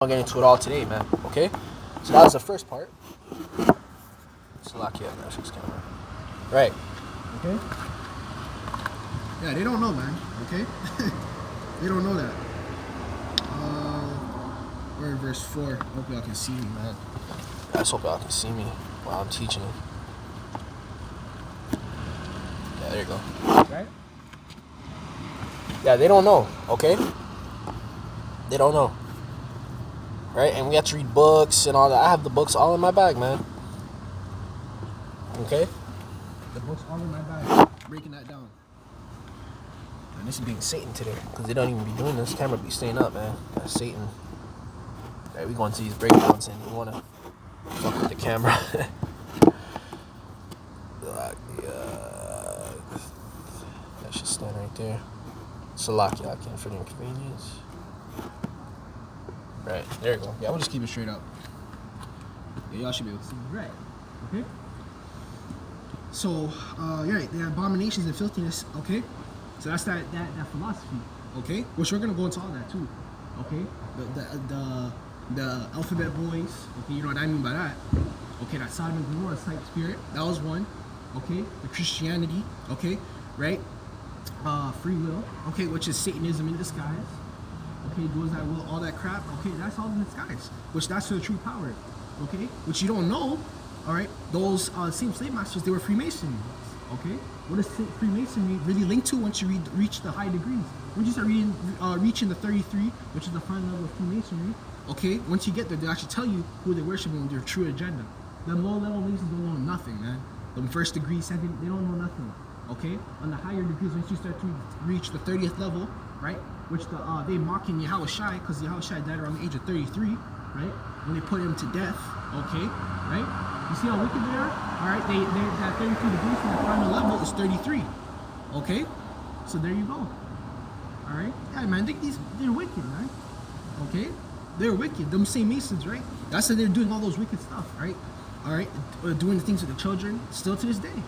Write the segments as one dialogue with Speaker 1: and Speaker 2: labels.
Speaker 1: I'll get into it all today, man. Okay? So that was the first part. Slovakia, national camera. Right. Okay?
Speaker 2: Yeah, they don't know, man. Okay? They don't know that. We're in verse 4. Hope y'all can see me, man.
Speaker 1: I just hope y'all can see me while I'm teaching. Yeah, there you go.
Speaker 2: Right?
Speaker 1: Yeah, they don't know, okay? They don't know. Right? And we have to read books and all that. I have the books all in my bag, man. Okay?
Speaker 2: The book's all in my bag. Breaking that down.
Speaker 1: And this is being Satan today. Because they don't even be doing this. Camera be staying up, man. That's Satan. Right, we going to these breakdowns and we want to fuck with the camera. That should stand right there. Salakia, for the inconvenience. Right, there you go.
Speaker 2: Yeah, we'll just keep it straight up. Yeah, y'all should be able to see me. Right. Okay? So, yeah, the abominations and filthiness, okay? So that's that philosophy, okay? Which we're gonna go into all that too, okay? The alphabet boys, okay, you know what I mean by that. Okay, that Sodom and Gomorrah type spirit, that was one, okay? The Christianity, okay, right? Free will, okay, which is Satanism in disguise. Okay, does that will, all that crap, okay, that's all in disguise. Which that's for the true power, okay? Which you don't know, all right? Those same slave masters, they were Freemasons, okay? What does Freemasonry really link to once you reach the high degrees? Once you start reaching the 33, which is the final level of Freemasonry, okay? Once you get there, they'll actually tell you who they worship and their true agenda. The low-level Masons don't know nothing, man. The first degree, second, they don't know nothing, okay? On the higher degrees, once you start to reach the 30th level, right? Which they mocking Yahawashi, because Yahawashi died around the age of 33, right? When they put him to death, okay, right? You see how wicked they are? All right, they that 32 degrees from the final level is 33, okay? So there you go. All right, yeah, man, they're wicked, man. Okay, they're wicked. Them same Masons, right? That's why they're doing all those wicked stuff, right? All right, doing the things with the children still to this day.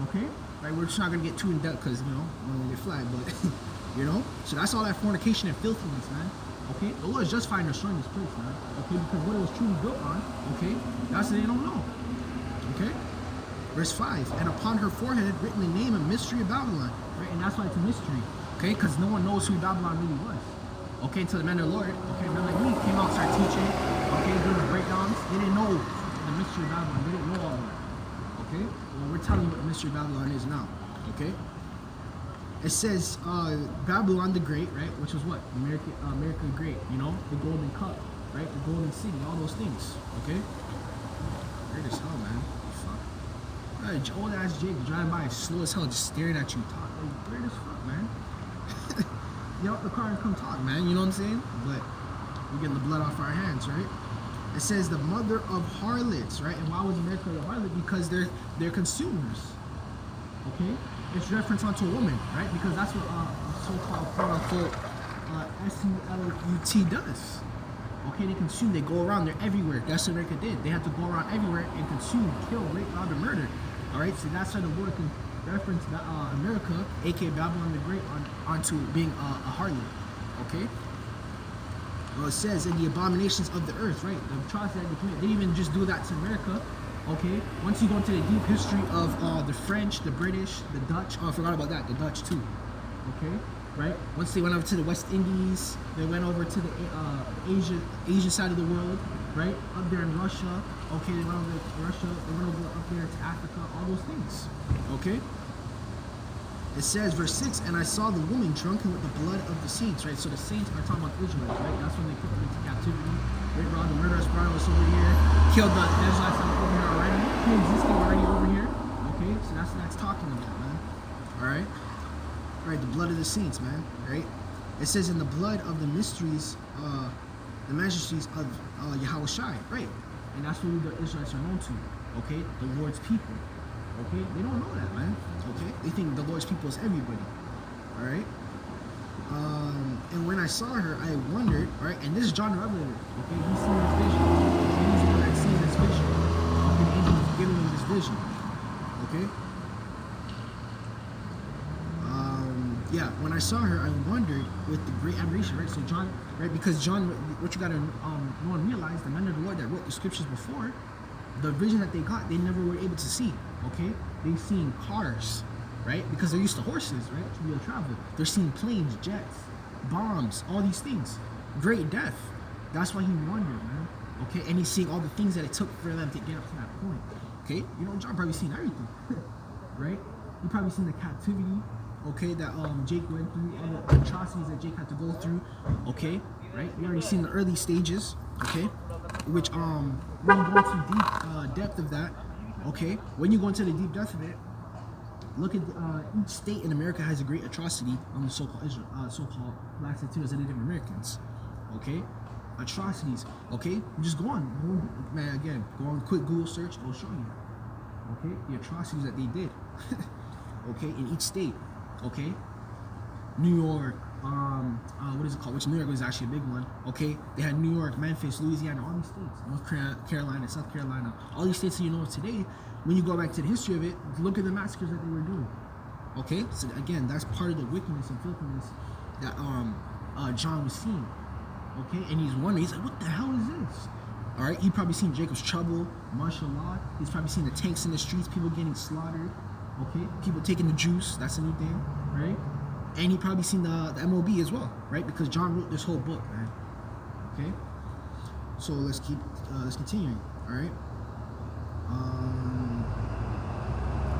Speaker 2: Okay, right? We're just not gonna get too in depth because we don't want to get flagged, but. You know? So that's all that fornication and filthiness, man. Okay? The Lord is justifying destroying this place, man. Okay? Because what it was truly built on, okay? That's what they don't know. Okay? Verse 5. And upon her forehead written the name and mystery of Babylon. Right? And that's why it's a mystery. Okay? Because no one knows who Babylon really was. Okay? Until the men of the Lord, okay, men like me came out and started teaching. Okay? Doing the breakdowns. They didn't know the mystery of Babylon. They didn't know all of that. Okay? Well, we're telling you what the mystery of Babylon is now. Okay? It says Babylon the Great, right? Which was what? America the Great, you know? The Golden Cup, right? The Golden City, all those things, okay? Weird as hell, man. Fuck. Old ass Jake driving by slow as hell, just staring at you, talking. Like, weird as fuck, man. Get out the car and come talk, man. You know what I'm saying? But we're getting the blood off our hands, right? It says the mother of harlots, right? And why was America a harlot? Because they're consumers, okay? It's reference onto a woman, right? Because that's what so-called quote-unquote SULUT does. Okay, they consume, they go around, they're everywhere. That's what America did. They had to go around everywhere and consume, kill, rape, rob, and murder. All right, so that's how the word can reference America, aka Babylon the Great, onto being a harlot. Okay. Well, it says in the abominations of the earth, right? The atrocities that they commit. They didn't even just do that to America. Okay, once you go into the deep history of the French, the British, the Dutch, oh, I forgot about that, the Dutch too. Okay, right? Once they went over to the West Indies, they went over to the Asia side of the world, right? Up there in Russia, okay, they went over to Russia, they went over up there to Africa, all those things. Okay? It says, verse 6, and I saw the woman drunken with the blood of the saints, right? So the saints are talking about Israelites, right? That's when they put them into captivity. Right, Rod, the murderous brother was over here, killed the Israelites over here already, pre-existing already over here. Okay, so that's what that's talking about, man. Alright? Alright, the blood of the saints, man. Right? It says in the blood of the mysteries, the majesties of Yahawashi, right? And that's what the Israelites are known to. Okay? The Lord's people. Okay? They don't know that, man. Okay? They think the Lord's people is everybody. Alright? And when I saw her, I wondered, right? And this is John the Revelator, okay? He's seeing this vision. Okay? He's the one that's seeing this vision. Okay? The angel is giving him this vision. Okay? Yeah, when I saw her, I wondered with the great admiration, right? So John, right? Because John, what you gotta know and realize, the men of the Lord that wrote the scriptures before, the vision that they got, they never were able to see. Okay, they've seen cars, right? Because they're used to horses, right? To be able to travel. They're seeing planes, jets, bombs, all these things. Great death. That's why he wondered, man. Okay, and he's seeing all the things that it took for them to get up to that point. Okay, you know, John probably seen everything, right? He probably seen the captivity, okay, that Jake went through, all the atrocities that Jake had to go through, okay, right? We already seen the early stages, okay, which we won't go into deep depth of that, okay. When you go into the deep depth of it, look at each state in America has a great atrocity on the so-called blacks, Latinos, and Native Americans, okay. Atrocities, okay. Just go on, man. Again, go on, quick Google search. It'll show you, okay, the atrocities that they did, okay, in each state, okay. New York, what is it called? Which New York was actually a big one, okay. They had New York, Memphis, Louisiana, all these states, North Carolina, South Carolina, all these states that you know of today. When you go back to the history of it, look at the massacres that they were doing, okay. So again, that's part of the wickedness and filthiness that John was seeing. Okay, and he's wondering, he's like, what the hell is this? All right, he probably seen Jacob's trouble, martial law. He's probably seen the tanks in the streets, people getting slaughtered. Okay, people taking the juice. That's a new thing, right? And he probably seen the MOB as well, right? Because John wrote this whole book, man. Okay, so let's continuing. All right,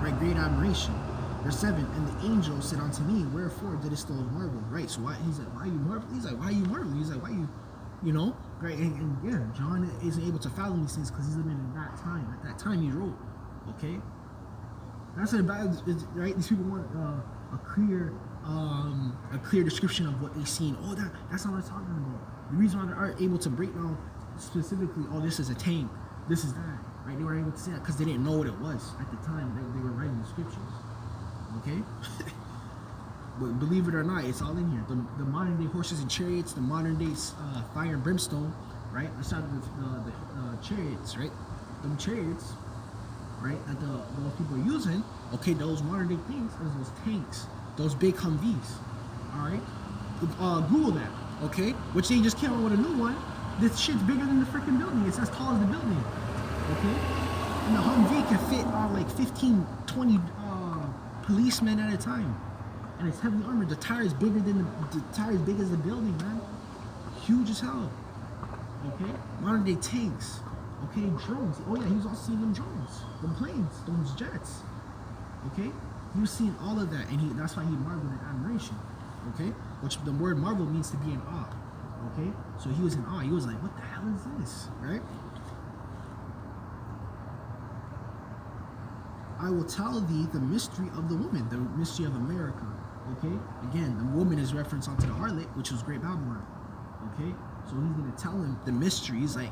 Speaker 2: right, great admiration. Verse 7, and the angel said unto me, wherefore didst thou marvel? Right, so why, he's like, why are you marveling? He's like, why are you marveling? He's like, why you know? Right, and yeah, John isn't able to fathom these things because he's living in that time. At that time he wrote, okay? That's what about, right? These people want a clear description of what they've seen. Oh, that's not what I'm talking about. The reason why they aren't able to break down specifically, oh, this is a tank, this is that, right? They were able to say that because they didn't know what it was at the time that they were writing the scriptures. Okay, but believe it or not, it's all in here. The modern day horses and chariots, the modern day fire and brimstone, right? Let's start with the chariots, right? Them chariots, right? That those people are using. Okay, those modern day things are those tanks, those big Humvees. All right, Google that. Okay, which they just came out with a new one. This shit's bigger than the freaking building. It's as tall as the building. Okay, and the Humvee can fit like 15, 20. Policemen at a time, and it's heavily armored. The tire is bigger than the tire is big as the building, man. Huge as hell. Okay, modern day tanks. Okay, drones. Oh yeah, he was also seeing them drones, them planes, those jets. Okay, he was seeing all of that, and that's why he marveled in admiration. Okay, which the word marvel means to be in awe. Okay, so he was in awe. He was like, what the hell is this, right? I will tell thee the mystery of the woman, the mystery of America. Okay? Again, the woman is referenced onto the harlot, which was Great Babylon. Okay? So he's going to tell him the mystery. He's like,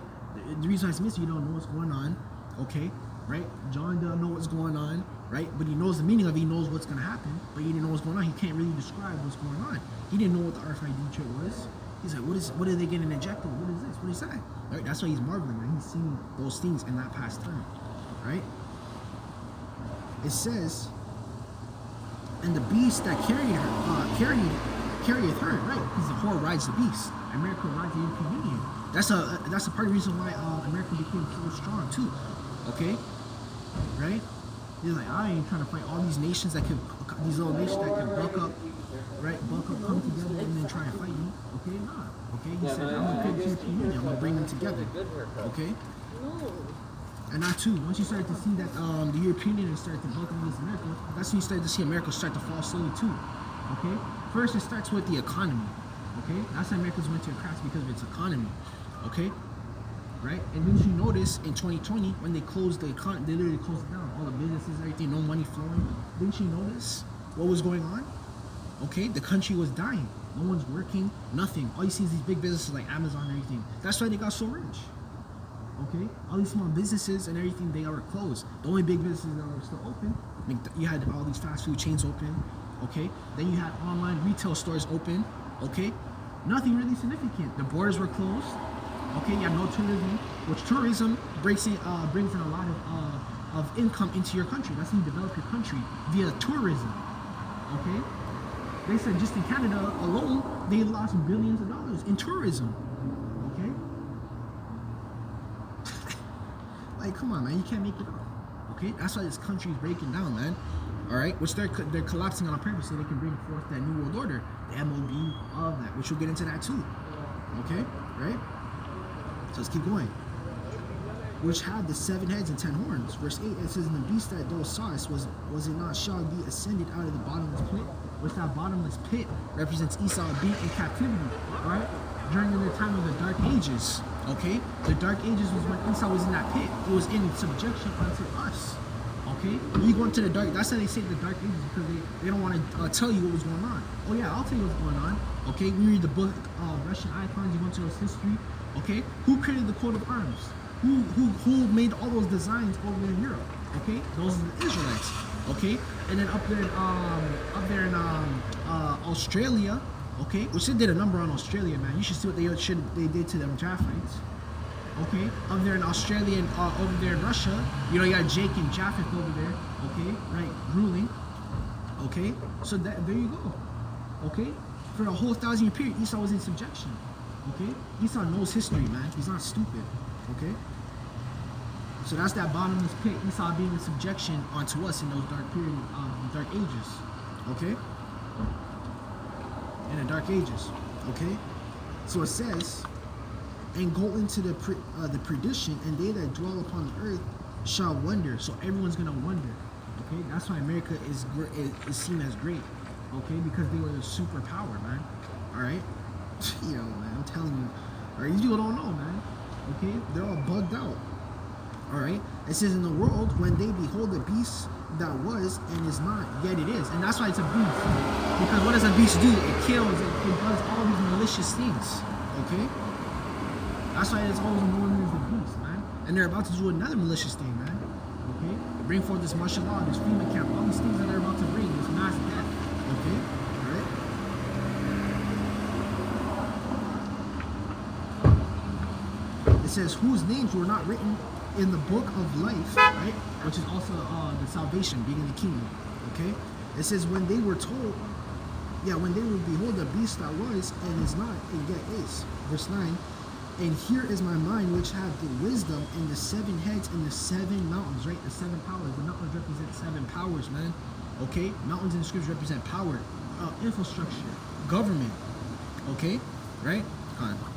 Speaker 2: the reason why it's mystery, you don't know what's going on. Okay? Right? John doesn't know what's going on. Right? But he knows the meaning of it. He knows what's going to happen. But he didn't know what's going on. He can't really describe what's going on. He didn't know what the RFID chip was. He's like, what are they getting injected? What is this? What is that? Right? That's why he's marveling. Man. He's seeing those things in that past time. Right? It says, and the beast that carrieth her, right? Because the whore rides the beast. America rides the European Union. That's a part of the reason why America became so strong too. Okay, right? He's like, I ain't trying to fight all these nations these little nations that can buck up, right? Buck up, come together, and then try and fight you. Okay, nah. Okay, he said, I'm gonna create the European Union. I'm gonna bring them together. Okay. And that too, once you start to see that the European Union started to buck against America, that's when you start to see America start to fall slowly too. Okay? First it starts with the economy. Okay? That's why America's went to a crash because of its economy. Okay? Right? And didn't you notice in 2020 when they closed the economy, they literally closed it down, all the businesses, everything, no money flowing. Didn't you notice what was going on? Okay? The country was dying. No one's working, nothing. All you see is these big businesses like Amazon and everything. That's why they got so rich. Okay, all these small businesses and everything, they were closed. The only big businesses that were still open, you had all these fast food chains open. Okay, then you had online retail stores open. Okay, nothing really significant. The borders were closed. Okay, you have no tourism, which tourism brings in a lot of income into your country. That's how you develop your country via tourism. Okay, They said just in Canada alone, they lost billions of dollars in tourism. Okay? Like, come on, man, you can't make it up. Okay? That's why this country is breaking down, man. All right? Which they're collapsing on purpose so they can bring forth that new world order, the MOB, all of that, which we'll get into that too. Okay? Right? So let's keep going. Which had the 7 heads and 10 horns. Verse 8, it says, and the beast that thou sawest was it not shall be ascended out of the bottomless pit, which that bottomless pit represents Esau being in captivity, right? During the time of the Dark Ages, okay? The Dark Ages was when Esau was in that pit. It was in subjection unto us, okay? You go into the dark, that's how they say the Dark Ages, because they don't want to tell you what was going on. Oh yeah, I'll tell you what's going on, okay? We read the book Russian icons, you go into those history, okay? Who created the coat of arms? Who made all those designs over in Europe? Okay, those are the Israelites. Okay, and then up there in Australia, okay, which they did a number on Australia, man. You should see what they did to them Japhites. Okay, up there in Australia and over there in Russia, you know, you got Jake and Japheth over there. Okay, right, ruling. Okay, so there you go. Okay, for a whole 1,000-year period, Esau was in subjection. Okay, Esau knows history, man. He's not stupid. Okay, so that's that bottomless pit, Esau being in subjection onto us in those dark ages. Okay, in the dark ages. Okay, so it says, and go into the perdition, and they that dwell upon the earth shall wonder. So everyone's gonna wonder. Okay, that's why America is seen as great. Okay, because they were the superpower, man. All right, you know, man, I'm telling you. All right, these people don't know, man. Okay, they're all bugged out. All right, it says in the world when they behold the beast that was and is not, yet it is, and that's why it's a beast. Because what does a beast do? It kills. It does all these malicious things. Okay, that's why it's always known as the beast, man. And they're about to do another malicious thing, man. Okay, bring forth this martial law, this FEMA camp, all these things that they're about to bring, this mass death. Okay, all right. It says, whose names were not written in the book of life, right? Which is also the salvation, being in the kingdom. Okay? It says, when they were told, when they would behold the beast that was and is not and yet is. Verse 9, and here is my mind which have the wisdom and the 7 heads and the 7 mountains, right? The 7 powers. The mountains represent 7 powers, man. Okay? Mountains in the scripture represent power, infrastructure, government. Okay? Right? Hold on.